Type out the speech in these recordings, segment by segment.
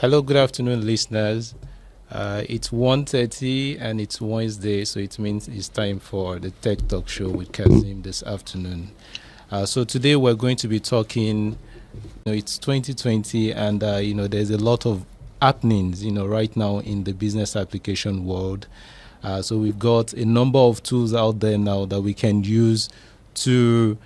Hello, good afternoon, listeners. It's 1:30 and it's Wednesday, so it means it's time for the Tech Talk Show with Kazim this afternoon. So today we're going to be talking. It's 2020, and there's a lot of happenings, right now in the business application world. So we've got a number of tools out there now that we can use to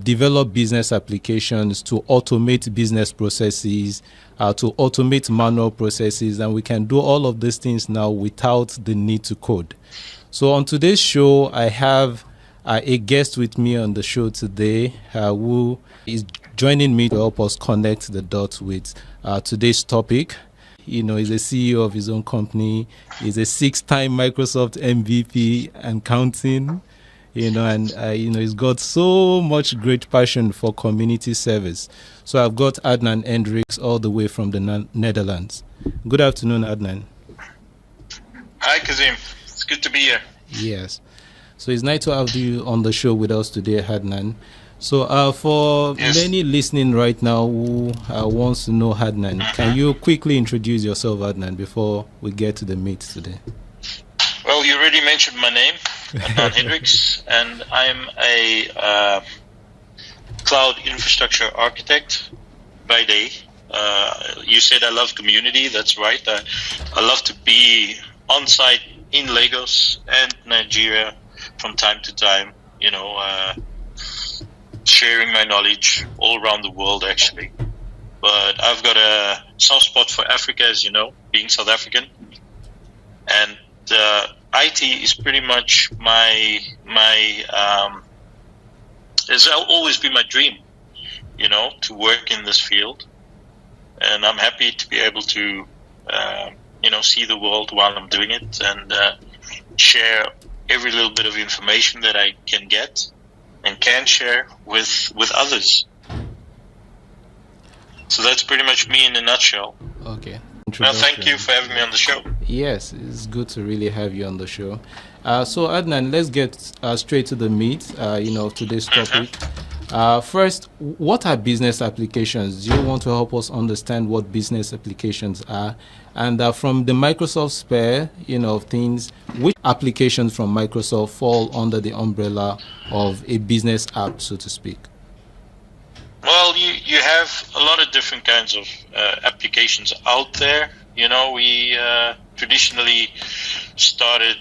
develop business applications, to automate business processes, to automate manual processes, and we can do all of these things now without the need to code. So on today's show, I have a guest with me on the show today who is joining me to help us connect the dots with today's topic. He's a CEO of his own company. He's a 6-time Microsoft MVP and counting. He's got so much great passion for community service. So I've got Adnan Hendricks all the way from the Netherlands. Good afternoon, Adnan. Hi, Kazim. It's good to be here. Yes. So it's nice to have you on the show with us today, Adnan. So for many listening right now who wants to know Adnan, can you quickly introduce yourself, Adnan, before we get to the meat today? Well, you already mentioned my name, Adnan Hendricks, and I'm a cloud infrastructure architect by day. You said I love community. That's right. I love to be on site in Lagos and Nigeria from time to time, sharing my knowledge all around the world, actually. But I've got a soft spot for Africa, as you know, being South African. And IT is pretty much it's always been my dream, to work in this field. And I'm happy to be able to, see the world while I'm doing it and share every little bit of information that I can get and can share with others. So that's pretty much me in a nutshell. Okay. Well, thank you for having me on the show. Yes, it's good to really have you on the show. So Adnan, let's get straight to the meat, of today's topic. First, what are business applications? Do you want to help us understand what business applications are? And from the Microsoft sphere, of things, which applications from Microsoft fall under the umbrella of a business app, so to speak? Well, you have a lot of different kinds of applications out there. We traditionally started,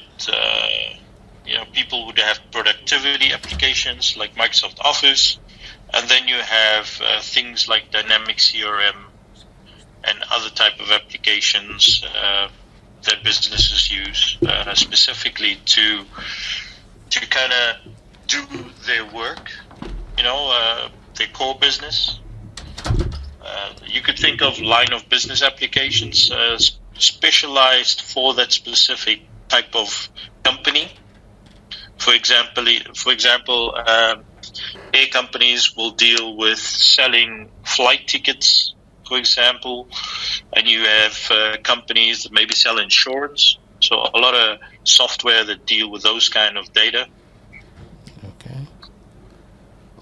people would have productivity applications like Microsoft Office, and then you have things like Dynamic CRM and other type of applications that businesses use specifically to kind of do their work, their core business. You could think of line of business applications specialized for that specific type of company. For example, air companies will deal with selling flight tickets, for example, and you have companies that maybe sell insurance. So a lot of software that deal with those kind of data.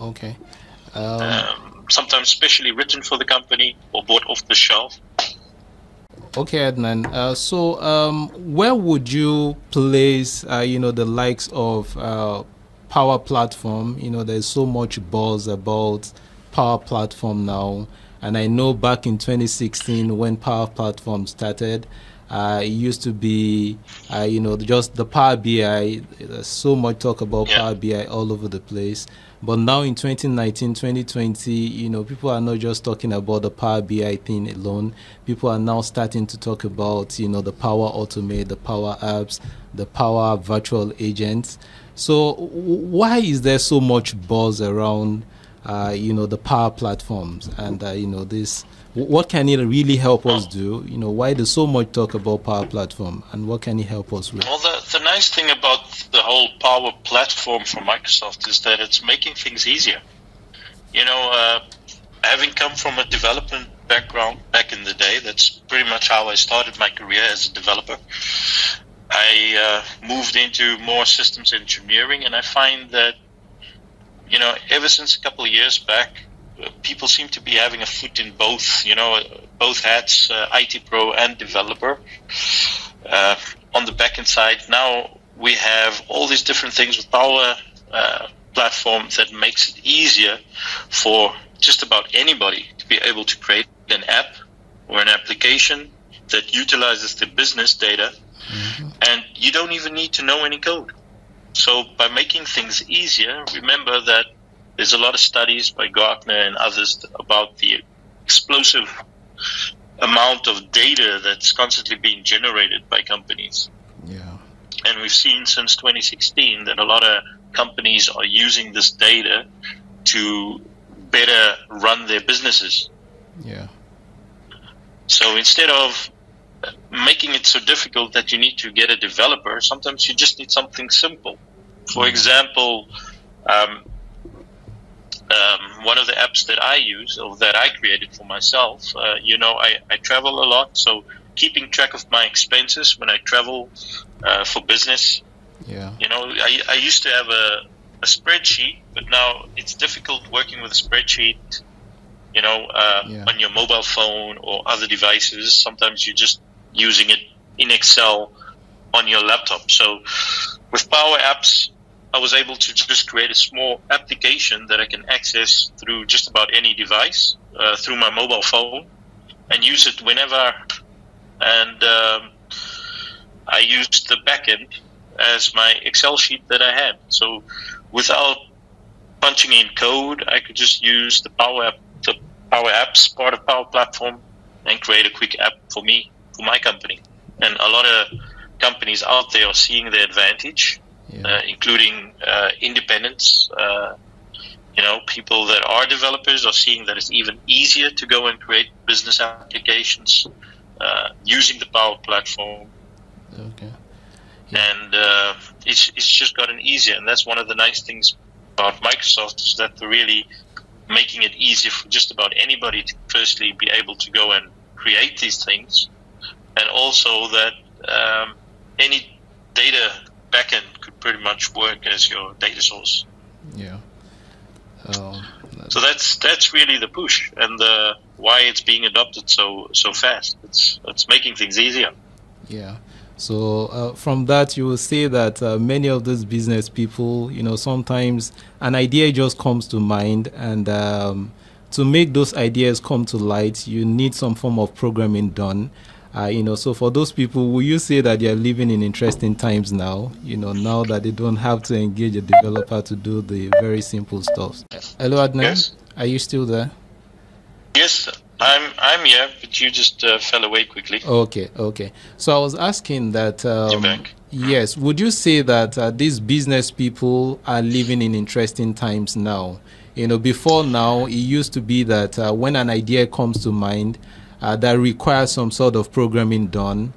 Okay. Sometimes specially written for the company or bought off the shelf. Okay, Adnan. So where would you place, the likes of Power Platform? There's so much buzz about Power Platform now. And I know back in 2016 when Power Platform started, it used to be, just the Power BI. There's so much talk about Power BI all over the place. But now in 2019, 2020, people are not just talking about the Power BI thing alone. People are now starting to talk about, the Power Automate, the Power Apps, the Power Virtual Agents. So why is there so much buzz around, the Power Platforms? And, this, what can it really help us do? Why there's so much talk about Power Platform, and what can it help us with? Well, the nice thing about the whole Power Platform from Microsoft is that it's making things easier. Having come from a development background back in the day, that's pretty much how I started my career as a developer. I moved into more systems engineering, and I find that, ever since a couple of years back, people seem to be having a foot in both, both hats, IT pro and developer. On the backend side, now we have all these different things with Power Platform that makes it easier for just about anybody to be able to create an app or an application that utilizes the business data, and you don't even need to know any code. So by making things easier, remember that there's a lot of studies by Gartner and others about the explosive amount of data that's constantly being generated by companies. Yeah. And we've seen since 2016 that a lot of companies are using this data to better run their businesses. Yeah. So instead of making it so difficult that you need to get a developer, sometimes you just need something simple. For example, one of the apps that I use, or that I created for myself, I travel a lot, so keeping track of my expenses when I travel for business. Yeah. I used to have a spreadsheet, but now it's difficult working with a spreadsheet, on your mobile phone or other devices. Sometimes you're just using it in Excel on your laptop. So with Power Apps, I was able to just create a small application that I can access through just about any device, through my mobile phone, and use it whenever. And I used the backend as my Excel sheet that I had. So without punching in code, I could just use the Power Apps part of Power Platform and create a quick app for me, for my company. And a lot of companies out there are seeing the advantage, including independents. People that are developers are seeing that it's even easier to go and create business applications using the Power Platform. Okay. And it's just gotten easier. And that's one of the nice things about Microsoft, is that they're really making it easier for just about anybody to firstly be able to go and create these things, and also that any data backend could pretty much work as your data source. Yeah. So that's really the push, and why it's being adopted so fast. It's making things easier. Yeah. So from that, you will say that many of these business people, sometimes an idea just comes to mind, and to make those ideas come to light, you need some form of programming done. So for those people, will you say that they are living in interesting times now? Now that they don't have to engage a developer to do the very simple stuff. Hello, Adnan. Yes. Are you still there? Yes, I'm here, but you just fell away quickly. Okay. So I was asking that. You're back. Yes. Would you say that these business people are living in interesting times now? Before now, it used to be that when an idea comes to mind that requires some sort of programming done,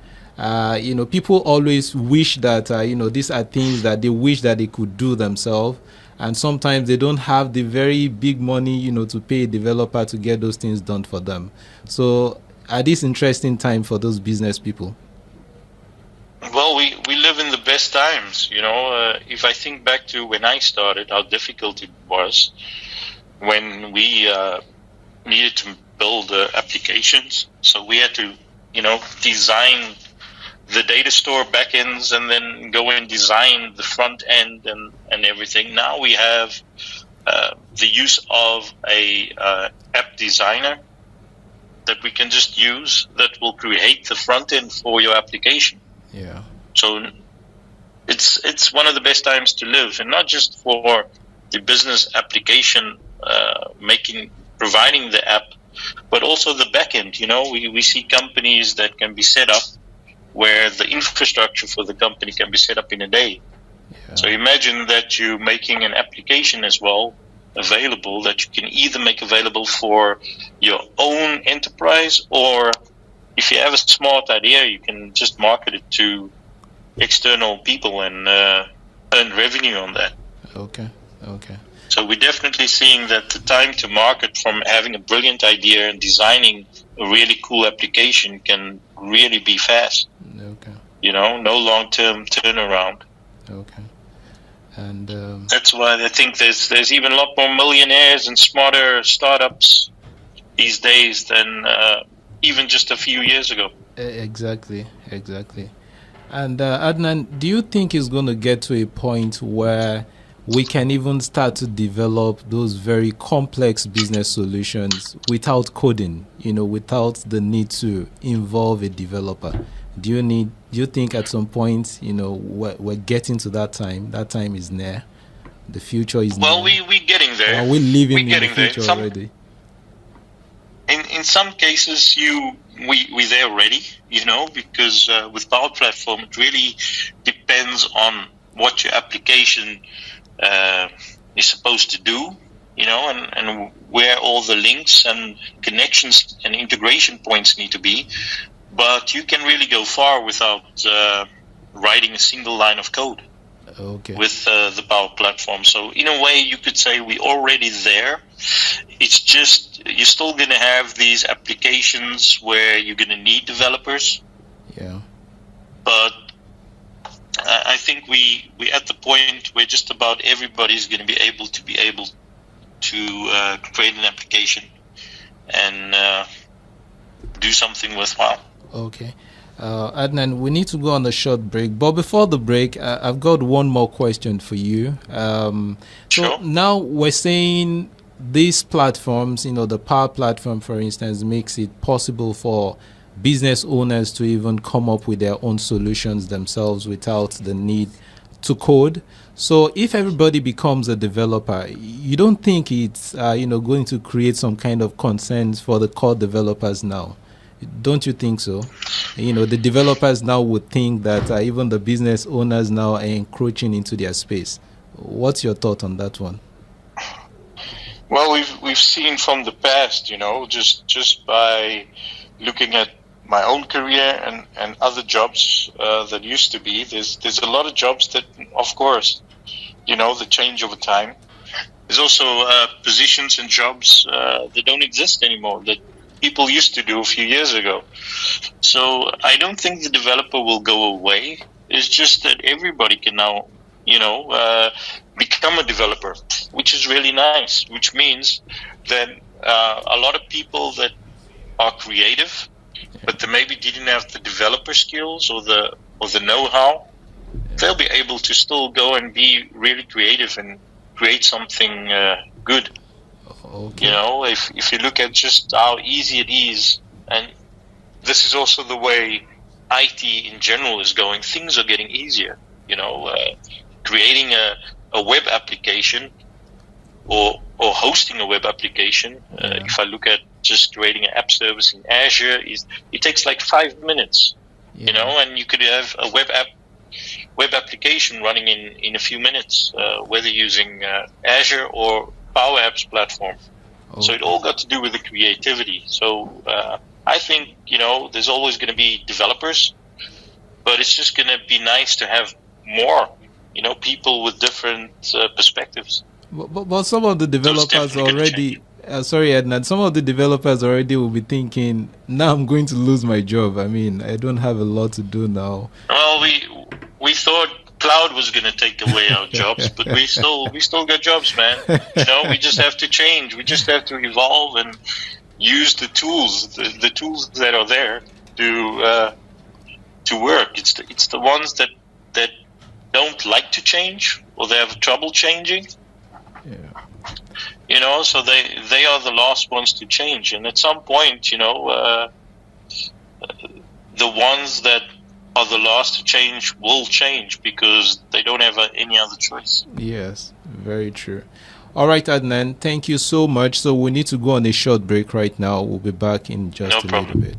people always wish that these are things that they wish that they could do themselves. And sometimes they don't have the very big money, to pay a developer to get those things done for them. So at this interesting time for those business people? Well, we live in the best times. If I think back to when I started, how difficult it was when we needed to build applications. So we had to, design the data store backends and then go and design the front end and everything. Now we have the use of a app designer that we can just use that will create the front end for your application. Yeah. So it's one of the best times to live, and not just for the business application providing the app, but also the backend. We see companies that can be set up where the infrastructure for the company can be set up in a day. Yeah. So imagine that you're making an application as well available that you can either make available for your own enterprise, or if you have a smart idea, you can just market it to external people and earn revenue on that. Okay. So we're definitely seeing that the time to market from having a brilliant idea and designing a really cool application can really be fast. Okay. No long-term turnaround. Okay. And that's why I think there's even a lot more millionaires and smarter startups these days than even just a few years ago. Exactly. And Adnan, do you think it's going to get to a point where we can even start to develop those very complex business solutions without coding, without the need to involve a developer? Do you think at some point, we're getting to that time? That time is near. The future is near. Well, we're getting there. Are we living in the future already? In some cases, we're there already, because with Power Platform, it really depends on what your application is supposed to do, and where all the links and connections and integration points need to be. But you can really go far without writing a single line of code. Okay. With the Power Platform. So in a way, you could say we're already there. It's just you're still going to have these applications where you're going to need developers. Yeah. But I think we're at the point where just about everybody's going to be able to create an application and do something worthwhile. Okay. Adnan, we need to go on a short break. But before the break, I've got one more question for you. Sure. Now we're saying these platforms, the Power Platform, for instance, makes it possible for business owners to even come up with their own solutions themselves without the need to code. So if everybody becomes a developer, you don't think it's going to create some kind of concerns for the core developers now? Don't you think so? The developers now would think that even the business owners now are encroaching into their space. What's your thought on that one? Well, we've seen from the past, just by looking at my own career and other jobs that used to be, there's a lot of jobs that, of course, that change over time. There's also positions and jobs that don't exist anymore that people used to do a few years ago. So I don't think the developer will go away. It's just that everybody can now, become a developer, which is really nice, which means that a lot of people that are creative, but they maybe didn't have the developer skills or the know-how, they'll be able to still go and be really creative and create something good. Okay. If you look at just how easy it is, and this is also the way IT in general is going, things are getting easier. Creating a web application or hosting a web application. If I look at just creating an app service in Azure, it takes like 5 minutes. And you could have a web application running in a few minutes, whether using Azure or Power Apps platform. Okay. So it all got to do with the creativity. So I think, there's always going to be developers, but it's just going to be nice to have more, people with different perspectives. But some of the developers already, sorry, Adnan, some of the developers already will be thinking, now I'm going to lose my job. I mean, I don't have a lot to do now. Well, we thought cloud was going to take away our jobs, but we still got jobs, man. We just have to change. We just have to evolve and use the tools, the tools that are there to work. It's the ones that don't like to change or they have trouble changing. Yeah. So they are the last ones to change, and at some point, the ones that are the last to change will change because they don't have any other choice. Yes, very true. All right, Adnan, thank you so much. So we need to go on a short break right now. We'll be back in just a little bit.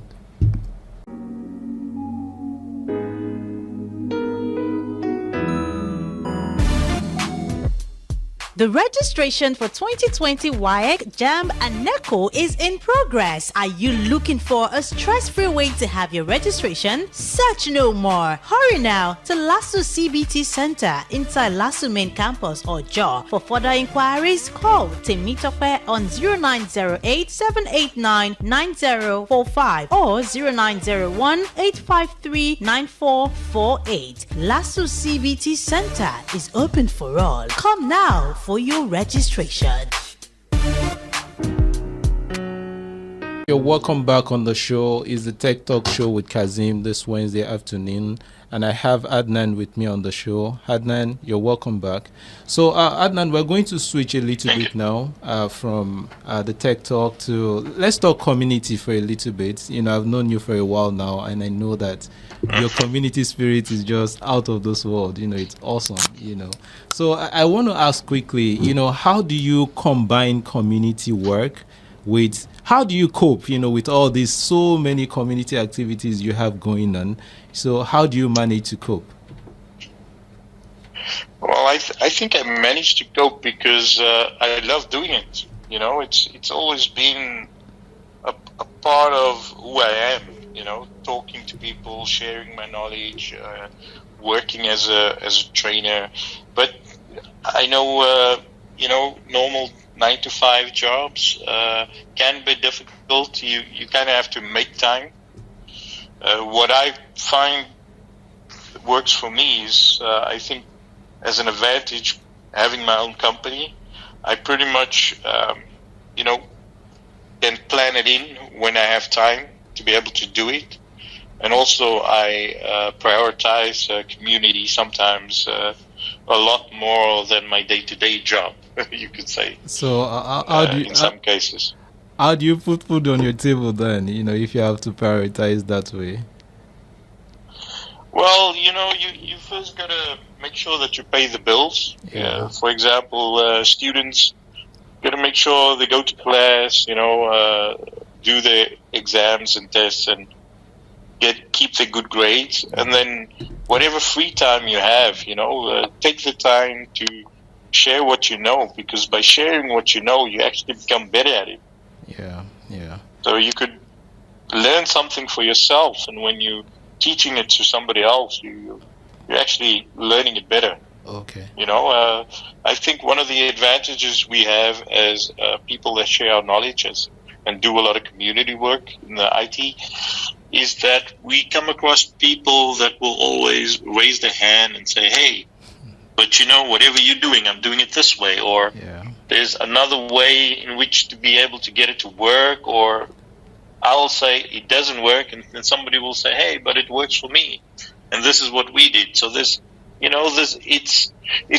The registration for 2020 WAEC, JAMB, and NECO is in progress. Are you looking for a stress-free way to have your registration? Search no more. Hurry now to Lasso CBT Center inside Lasso Main Campus or JAW. For further inquiries, call Temitope on 0908 789 9045 or 0901 853 9448. Lasso CBT Center is open for all. Come now for your registration. You're welcome back on the show. It's the Tech Talk Show with Kazim this Wednesday afternoon, and I have Adnan with me on the show. Adnan, you're welcome back. So, Adnan, we're going to switch a little bit now from the Tech Talk to let's talk community for a little bit. You know, I've known you for a while now, and I know that your community spirit is just out of this world. You know, it's awesome. You know, so I want to ask quickly. You know, how do you combine community work with how do you cope, you know, with all these so many community activities you have going on? So how do you manage to cope? Well, I think I managed to cope because I love doing it. You know, it's always been a part of who I am. You know, talking to people, sharing my knowledge, working as a trainer. But I know, you know, normal 9-to-5 jobs can be difficult. You kind of have to make time. What I find works for me is I think as an advantage having my own company, I pretty much you know, can plan it in when I have time to be able to do it. And also I prioritize community sometimes a lot more than my day-to-day job, you could say. So how do you, in some cases. How do you put food on your table then, you know, if you have to prioritize that way? Well, you know, you first got to make sure that you pay the bills. Yeah. For example, students got to make sure they go to class, you know, do their exams and tests and keep the good grades. And then whatever free time you have, you know, take the time to share what you know, because by sharing what you know, you actually become better at it. Yeah, yeah. So you could learn something for yourself, and when you're teaching it to somebody else, you're actually learning it better. Okay. You know, I think one of the advantages we have as people that share our knowledge and do a lot of community work in the IT is that we come across people that will always raise their hand and say, hey, but you know, whatever you're doing, I'm doing it this way, or there's another way in which to be able to get it to work, or I'll say it doesn't work, and then somebody will say, hey, but it works for me, and this is what we did. So this, you know, it's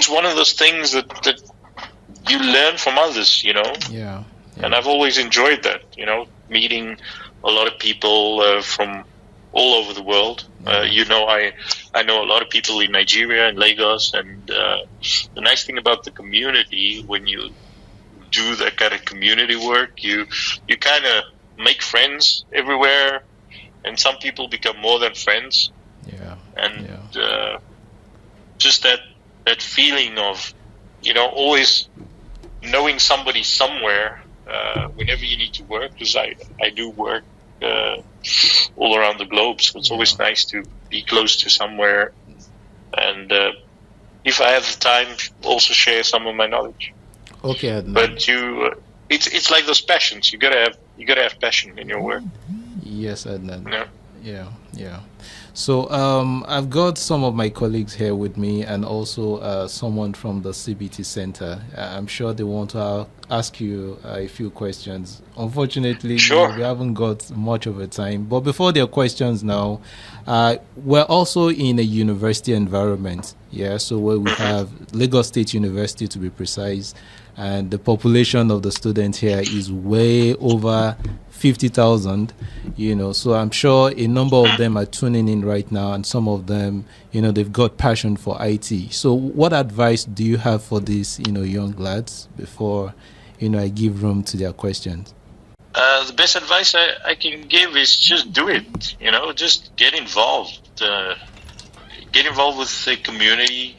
one of those things that you learn from others, you know. Yeah. And I've always enjoyed that, you know, meeting a lot of people from all over the world. You know, I know a lot of people in Nigeria and Lagos, and the nice thing about the community, when you do that kind of community work, you kind of make friends everywhere, and some people become more than friends. Yeah. And just that feeling of, you know, always knowing somebody somewhere whenever you need to work, because I do work all around the globe, so it's always nice to be close to somewhere, and if I have the time, also share some of my knowledge. Okay, Adnan. But it's like those passions. You gotta have passion in your work. Yes, Adnan. Yeah. So I've got some of my colleagues here with me, and also someone from the CBT Center. I'm sure they want to ask you a few questions. Unfortunately, sure, we haven't got much of a time. But before their questions now, we're also in a university environment. Yeah, so where we have Lagos State University, to be precise, and the population of the students here is way over 50,000, you know, so I'm sure a number of them are tuning in right now, and some of them, you know, they've got passion for IT. So what advice do you have for these, you know, young lads before, you know, I give room to their questions? The best advice I can give is just do it, you know, just get involved. Get involved with the community,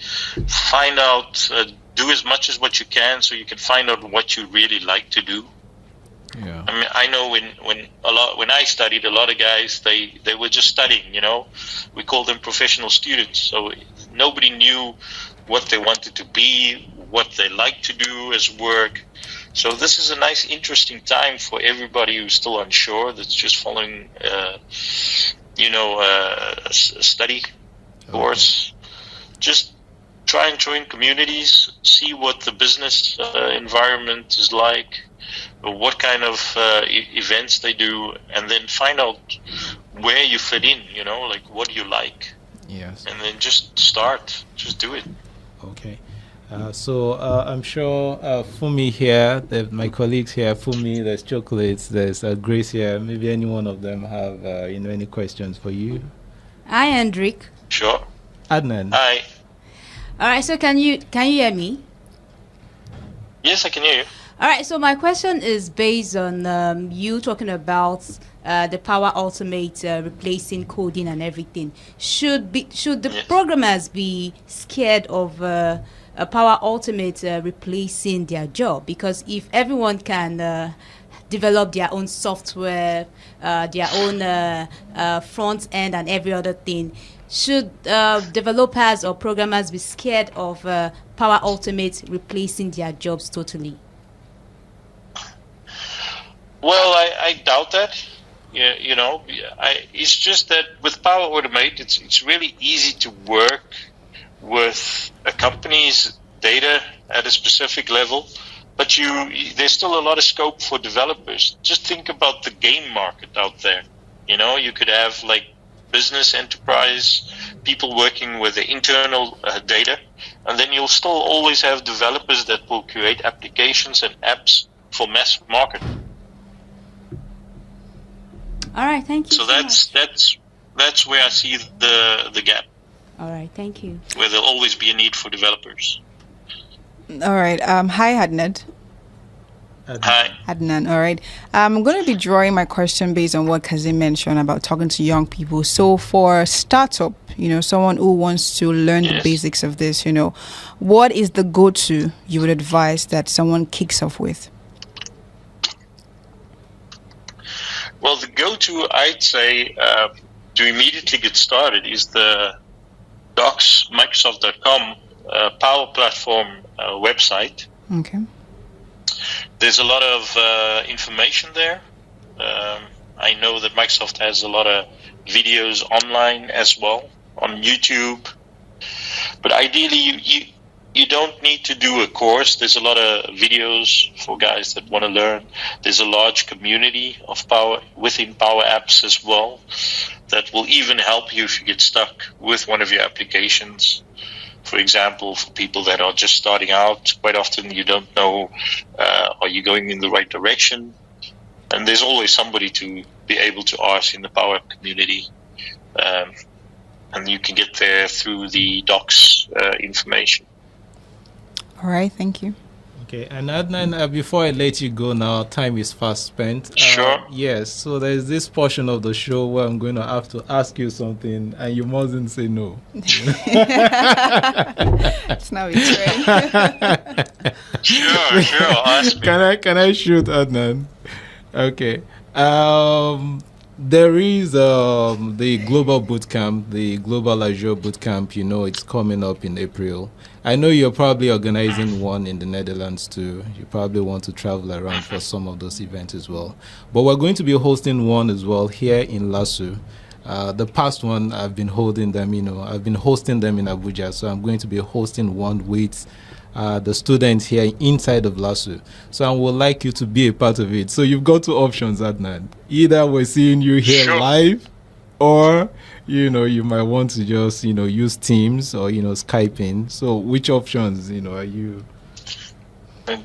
find out do as much as what you can so you can find out what you really like to do. Yeah. I mean, I know when I studied, a lot of guys they were just studying. We call them professional students. So nobody knew what they wanted to be, what they like to do as work. So this is a nice, interesting time for everybody who's still unsure, that's just following, a study course. Just try and join communities, see what the business environment is like, what kind of events they do, and then find out where you fit in, like what do you like. Yes. And then just do it. Okay. So I'm sure Fumi here, my colleagues here, Fumi, there's Chocolates, there's Grace here. Maybe any one of them have any questions for you? Hi, Hendrik. Sure. Adnan. Hi. All right, so can you hear me? Yes, I can hear you. All right, so my question is based on you talking about the Power Ultimate replacing coding and everything. Should the programmers be scared of a Power Ultimate replacing their job? Because if everyone can develop their own software, their own front end and every other thing, should developers or programmers be scared of Power Ultimate replacing their jobs totally? Well, I doubt that. It's just that with Power Automate, it's really easy to work with a company's data at a specific level, but there's still a lot of scope for developers. Just think about the game market out there. You could have like business enterprise people working with the internal data, and then you'll still always have developers that will create applications and apps for mass market. All right, thank you. So that's where I see the gap. All right, thank you. Where there'll always be a need for developers. All right. Hi, Adnan. Hi. Adnan. All right. I'm going to be drawing my question based on what Kazim mentioned about talking to young people. So for startup, someone who wants to learn the basics of this, what is the go-to you would advise that someone kicks off with? Well, the go-to, I'd say, to immediately get started is the Docs, Microsoft.com Power Platform website. Okay. There's a lot of information there. I know that Microsoft has a lot of videos online as well, on YouTube. But ideally, you don't need to do a course. There's a lot of videos for guys that want to learn. There's a large community of within Power Apps as well that will even help you if you get stuck with one of your applications. For example, for people that are just starting out, quite often you don't know, are you going in the right direction? And there's always somebody to be able to ask in the Power community. And you can get there through the docs information. All right, thank you. Okay, and Adnan, before I let you go now, time is fast spent. Sure. Yes, so there's this portion of the show where I'm going to have to ask you something, and you mustn't say no. It's now it's right. Sure. Ask me. Can I shoot, Adnan? Okay. There is the Global Bootcamp, the Global Azure Bootcamp. It's coming up in April. I know you're probably organizing one in the Netherlands too. You probably want to travel around for some of those events as well. But we're going to be hosting one as well here in Lasso. The past one, I've been holding them, I've been hosting them in Abuja. So I'm going to be hosting one with the students here inside of Lasso. So I would like you to be a part of it. So you've got two options, Adnan. Either we're seeing you here live, or you might want to just use Teams or Skype in. So which options are you?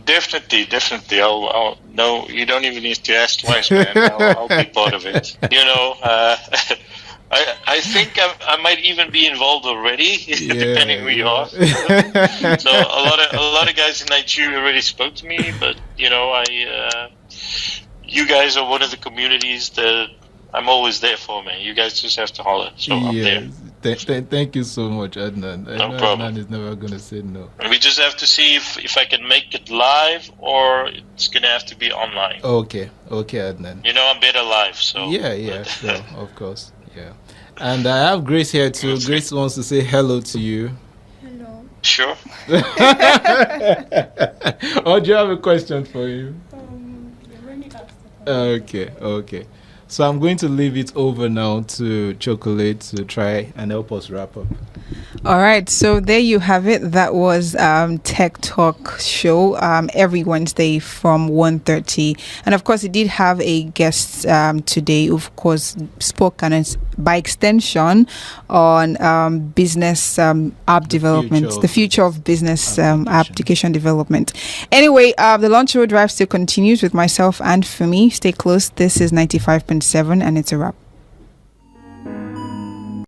Definitely. I'll no, you don't even need to ask twice, man. I'll be part of it. I think I might even be involved already, depending who you are. So a lot of guys in Nigeria already spoke to me, but you guys are one of the communities that I'm always there for, man. You guys just have to holler, so I'm there. Thank you so much, Adnan. I No know problem. Adnan is never going to say no. We just have to see if I can make it live or it's gonna have to be online. Okay, Adnan. You know, I'm better live, so Yeah, sure, of course, yeah. And I have Grace here too. Grace wants to say hello to you. Sure. Or do you have a question for you? Okay. So I'm going to leave it over now to Chocolate to try and help us wrap up. All right, so there you have it. That was Tech Talk show every Wednesday from 1:30, and of course, it did have a guest today. Who of course, spoke and by extension on business app development, the future of business application development. Anyway, the Lunch Road Drive still continues with myself and Fumi. Stay close. This is 95.7, and it's a wrap.